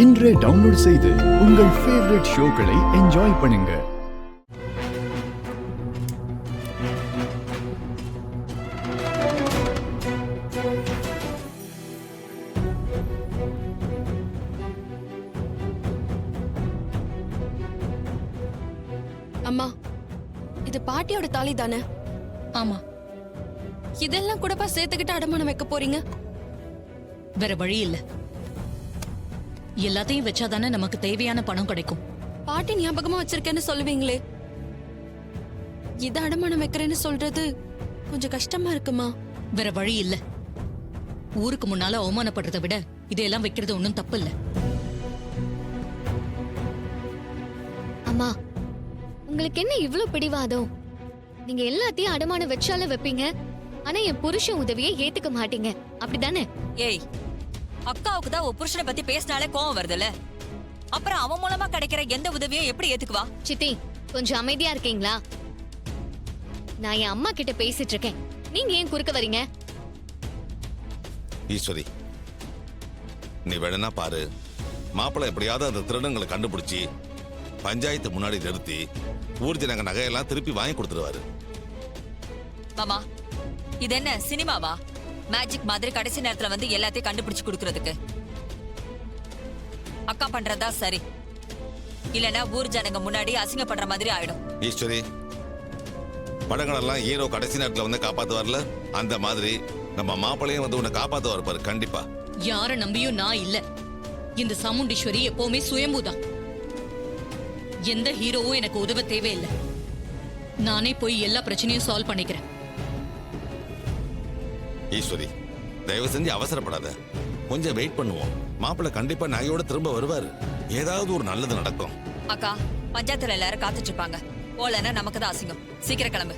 இன்றே டவுன்லோட் செய்து உங்கள் ஃபேவரட் ஷோக்களை என்ஜாய் பண்ணுங்க. அம்மா, இது பாட்டியோட தாலி தானே? ஆமா. இதெல்லாம் கூடப்பா சேர்த்துக்கிட்டு அடமானம் வைக்க போறீங்க? வேற வழி இல்ல. எல்லாத்தையும் வச்சாதானே நமக்கு தேவையான பணம் கிடைக்கும். பாட்டி ஞாபகமா வச்சிருக்கேன்னு சொல்லுவீங்களே, இத அடமானம் வைக்கிறேன்னு சொல்றது கொஞ்சம் கஷ்டமா இருக்குமா? வேற வழி இல்ல. ஊருக்கு முன்னால அவமானப்படுறதை விட இதையெல்லாம் வைக்கிறது ஒன்னும் தப்பு இல்ல. அம்மா, உங்களுக்கு என்ன இவ்ளோ பிடிவாதம்? நீங்க எல்லாத்தையும் அடமானம் வச்சால வைப்பீங்க, ஆனா என் புருஷன் உதவியை ஏத்துக்க மாட்டீங்க, அப்படிதானே? ஏய், அக்காவுக்கு தான் ஒரு புருஷனை பத்தி பேசினாலே கோவம் வருதுல்ல, அப்புறம் அவன் மூலமா கிடைக்கிற எந்த உதவியும் எப்படி ஏத்துக்குவா? சித்தி, கொஞ்சம் அமைதியா இருக்கீங்களா? நான் என் அம்மா கிட்ட பேசிட்டு இருக்கேன், நீங்க ஏன் குறுக்க வரீங்க? ஈஸ்வரி, நீ வேணா பாரு, மாப்பிள்ளை எப்படியாவது அந்த திருடங்களை கண்டுபிடிச்சி பஞ்சாயத்து முன்னாடி நிறுத்தி ஊர் ஜனங்க நகையெல்லாம் திருப்பி வாங்கி கொடுத்துருவாரு. மாமா, இது என்ன சினிமாவா? மேஜிக் மாதிரி கடைசி நேரத்துல வந்து எல்லாத்தையும் கண்டுபிடிச்சு கொடுக்கறதுக்கு? அக்கா பண்றதா சரி, இல்லனா ஊர் ஜனங்க முன்னாடி அசிங்கப்படுற மாதிரி ஆயிடும். ஈஸ்வரி, படங்களெல்லாம் ஹீரோ கடைசி நேரத்துல வந்து காப்பாத்துவார்ல, அந்த மாதிரி நம்ம மாப்பிள்ளையும் வந்து உன்னை காப்பாத்துவார் பாரு, கண்டிப்பா. யார நம்பியும் நான் இல்ல. இந்த சாமுண்டீஸ்வரி எப்பவுமே சுயம்புதான். எந்த ஹீரோவும் எனக்கு உதவ தேவையில்லை. நானே போய் எல்லா பிரச்சனையும் சால்வ் பண்ணிக்கிறேன். ஈஸ்வரி, தயவு செஞ்சு அவசரப்படாத, கொஞ்சம் வெயிட் பண்ணுவோம். மாப்பிள்ளை கண்டிப்பா நகையோட திரும்ப வருவாரு, ஏதாவது ஒரு நல்லது நடக்கும். அக்கா, பஞ்சாயத்துல எல்லாரும் காத்துட்டு இருப்பாங்க, போலன்னா நமக்கு தான் அசிங்கம். சீக்கிரம் கிளம்பு.